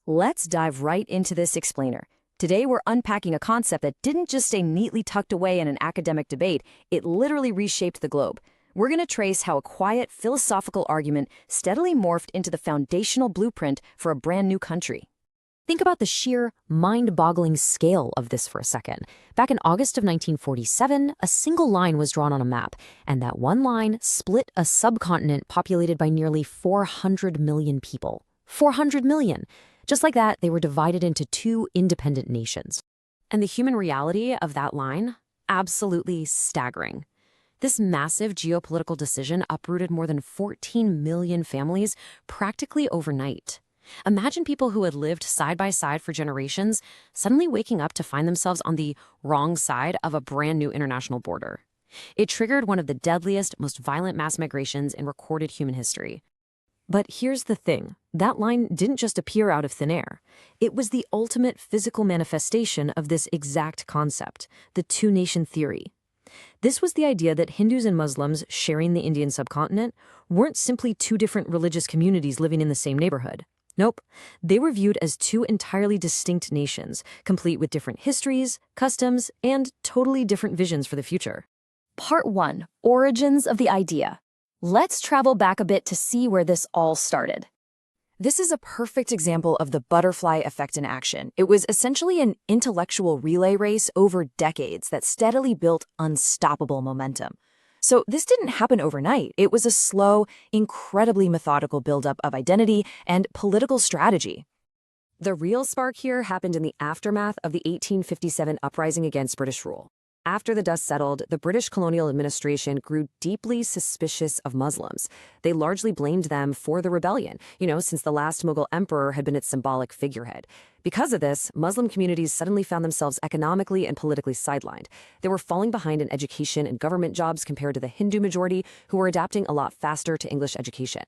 Let's dive right into this explainer. Today we're unpacking a concept that didn't just stay neatly tucked away in an academic debate, it literally reshaped the globe. We're going to trace how a quiet, philosophical argument steadily morphed into the foundational blueprint for a brand new country. Think about the sheer, mind-boggling scale of this for a second. Back in August of 1947, a single line was drawn on a map, and that one line split a subcontinent populated by nearly 400 million people. 400 million! Just like that, they were divided into two independent nations. And the human reality of that line? Absolutely staggering. This massive geopolitical decision uprooted more than 14 million families practically overnight. Imagine people who had lived side by side for generations suddenly waking up to find themselves on the wrong side of a brand new international border. It triggered one of the deadliest, most violent mass migrations in recorded human history. But here's the thing, that line didn't just appear out of thin air. It was the ultimate physical manifestation of this exact concept, the two-nation theory. This was the idea that Hindus and Muslims sharing the Indian subcontinent weren't simply two different religious communities living in the same neighborhood. Nope, they were viewed as two entirely distinct nations, complete with different histories, customs, and totally different visions for the future. Part 1. Origins of the idea. Let's travel back a bit to see where this all started. This is a perfect example of the butterfly effect in action. It was essentially an intellectual relay race over decades that steadily built unstoppable momentum. So this didn't happen overnight. It was a slow, incredibly methodical buildup of identity and political strategy. The real spark here happened in the aftermath of the 1857 uprising against British rule. After the dust settled, the British colonial administration grew deeply suspicious of Muslims. They largely blamed them for the rebellion, since the last Mughal emperor had been its symbolic figurehead. Because of this, Muslim communities suddenly found themselves economically and politically sidelined. They were falling behind in education and government jobs compared to the Hindu majority, who were adapting a lot faster to English education.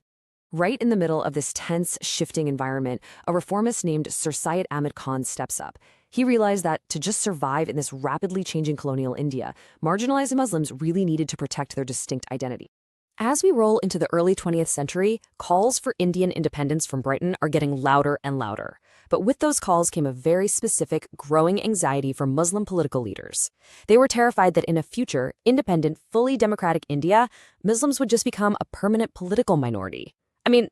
Right in the middle of this tense, shifting environment, a reformist named Sir Syed Ahmed Khan steps up. He realized that to just survive in this rapidly changing colonial India, marginalized Muslims really needed to protect their distinct identity. As we roll into the early 20th century, calls for Indian independence from Britain are getting louder and louder. But with those calls came a very specific, growing anxiety for Muslim political leaders. They were terrified that in a future, independent, fully democratic India, Muslims would just become a permanent political minority.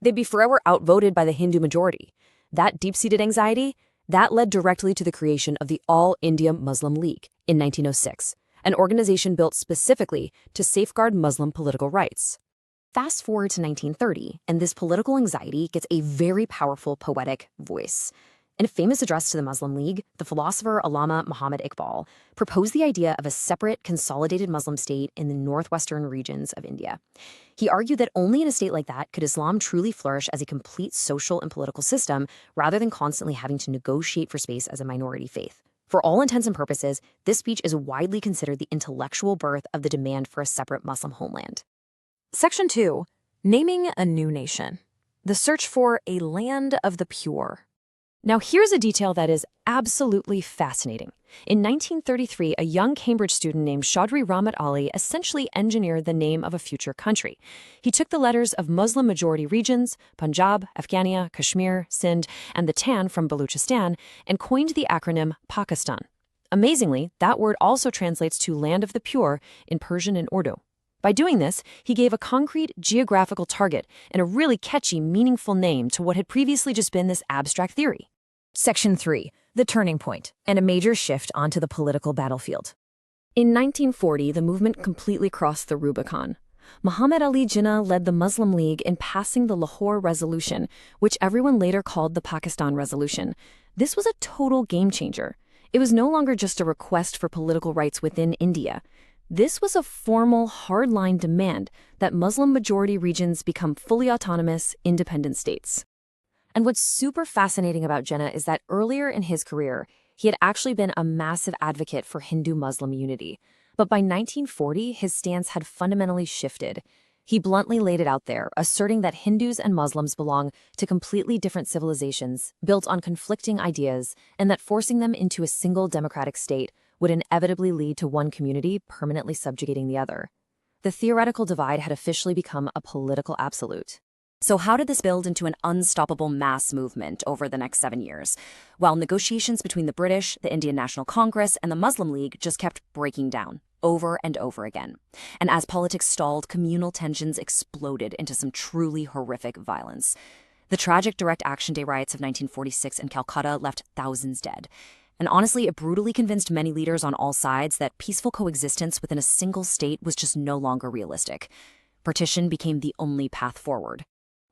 They'd be forever outvoted by the Hindu majority. That deep-seated anxiety, that led directly to the creation of the All India Muslim League in 1906, an organization built specifically to safeguard Muslim political rights. Fast forward to 1930, and this political anxiety gets a very powerful poetic voice. In a famous address to the Muslim League, the philosopher Allama Muhammad Iqbal proposed the idea of a separate, consolidated Muslim state in the northwestern regions of India. He argued that only in a state like that could Islam truly flourish as a complete social and political system, rather than constantly having to negotiate for space as a minority faith. For all intents and purposes, this speech is widely considered the intellectual birth of the demand for a separate Muslim homeland. Section 2. Naming a new nation. The search for a land of the pure. Now here's a detail that is absolutely fascinating. In 1933, a young Cambridge student named Choudhry Rahmat Ali essentially engineered the name of a future country. He took the letters of Muslim-majority regions, Punjab, Afghania, Kashmir, Sindh, and the Tan from Baluchistan, and coined the acronym Pakistan. Amazingly, that word also translates to land of the pure in Persian and Urdu. By doing this, he gave a concrete geographical target and a really catchy, meaningful name to what had previously just been this abstract theory. Section 3. The turning point, and a major shift onto the political battlefield. In 1940, the movement completely crossed the Rubicon. Muhammad Ali Jinnah led the Muslim League in passing the Lahore Resolution, which everyone later called the Pakistan Resolution. This was a total game changer. It was no longer just a request for political rights within India. This was a formal, hardline demand that Muslim-majority regions become fully autonomous, independent states. And what's super fascinating about Jinnah is that earlier in his career, he had actually been a massive advocate for Hindu-Muslim unity. But by 1940, his stance had fundamentally shifted. He bluntly laid it out there, asserting that Hindus and Muslims belong to completely different civilizations, built on conflicting ideas, and that forcing them into a single democratic state would inevitably lead to one community permanently subjugating the other. The theoretical divide had officially become a political absolute. So how did this build into an unstoppable mass movement over the next 7 years? While negotiations between the British, the Indian National Congress, and the Muslim League just kept breaking down over and over again. And as politics stalled, communal tensions exploded into some truly horrific violence. The tragic Direct Action Day riots of 1946 in Calcutta left thousands dead. And honestly, it brutally convinced many leaders on all sides that peaceful coexistence within a single state was just no longer realistic. Partition became the only path forward.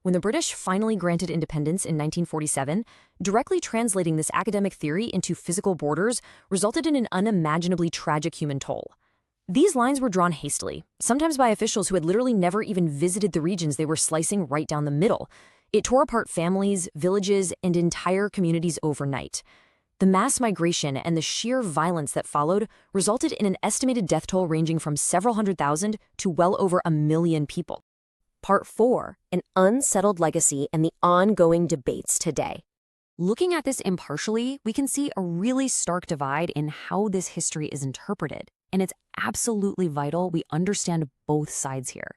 When the British finally granted independence in 1947, directly translating this academic theory into physical borders resulted in an unimaginably tragic human toll. These lines were drawn hastily, sometimes by officials who had literally never even visited the regions they were slicing right down the middle. It tore apart families, villages, and entire communities overnight. The mass migration and the sheer violence that followed resulted in an estimated death toll ranging from several 100,000 to well over 1 million people. Part 4, an unsettled legacy and the ongoing debates today. Looking at this impartially, we can see a really stark divide in how this history is interpreted, and it's absolutely vital we understand both sides here.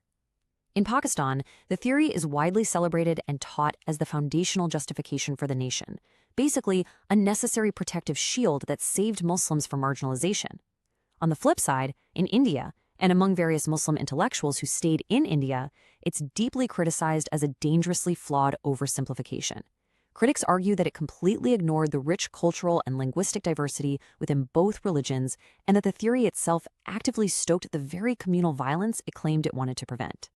In Pakistan, the theory is widely celebrated and taught as the foundational justification for the nation, basically a necessary protective shield that saved Muslims from marginalization. On the flip side, in India, and among various Muslim intellectuals who stayed in India, it's deeply criticized as a dangerously flawed oversimplification. Critics argue that it completely ignored the rich cultural and linguistic diversity within both religions, and that the theory itself actively stoked the very communal violence it claimed it wanted to prevent.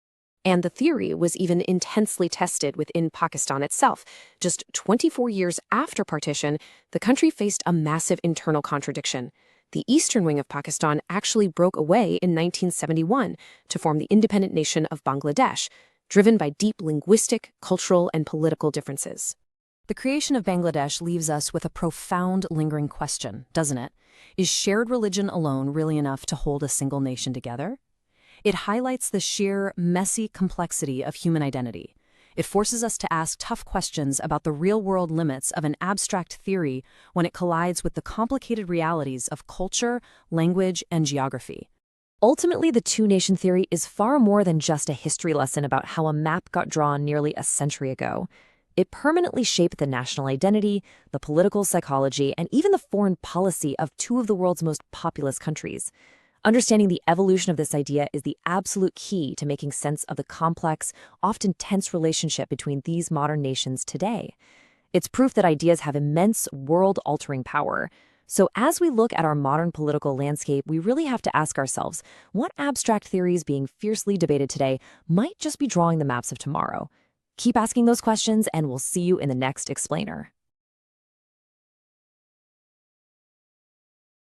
And the theory was even intensely tested within Pakistan itself. Just 24 years after partition, the country faced a massive internal contradiction. The eastern wing of Pakistan actually broke away in 1971 to form the independent nation of Bangladesh, driven by deep linguistic, cultural, and political differences. The creation of Bangladesh leaves us with a profound, lingering question, doesn't it? Is shared religion alone really enough to hold a single nation together? It highlights the sheer, messy complexity of human identity. It forces us to ask tough questions about the real-world limits of an abstract theory when it collides with the complicated realities of culture, language, and geography. Ultimately, the two-nation theory is far more than just a history lesson about how a map got drawn nearly a century ago. It permanently shaped the national identity, the political psychology, and even the foreign policy of two of the world's most populous countries. Understanding the evolution of this idea is the absolute key to making sense of the complex, often tense relationship between these modern nations today. It's proof that ideas have immense world-altering power. So as we look at our modern political landscape, we really have to ask ourselves, what abstract theories being fiercely debated today might just be drawing the maps of tomorrow? Keep asking those questions, and we'll see you in the next explainer.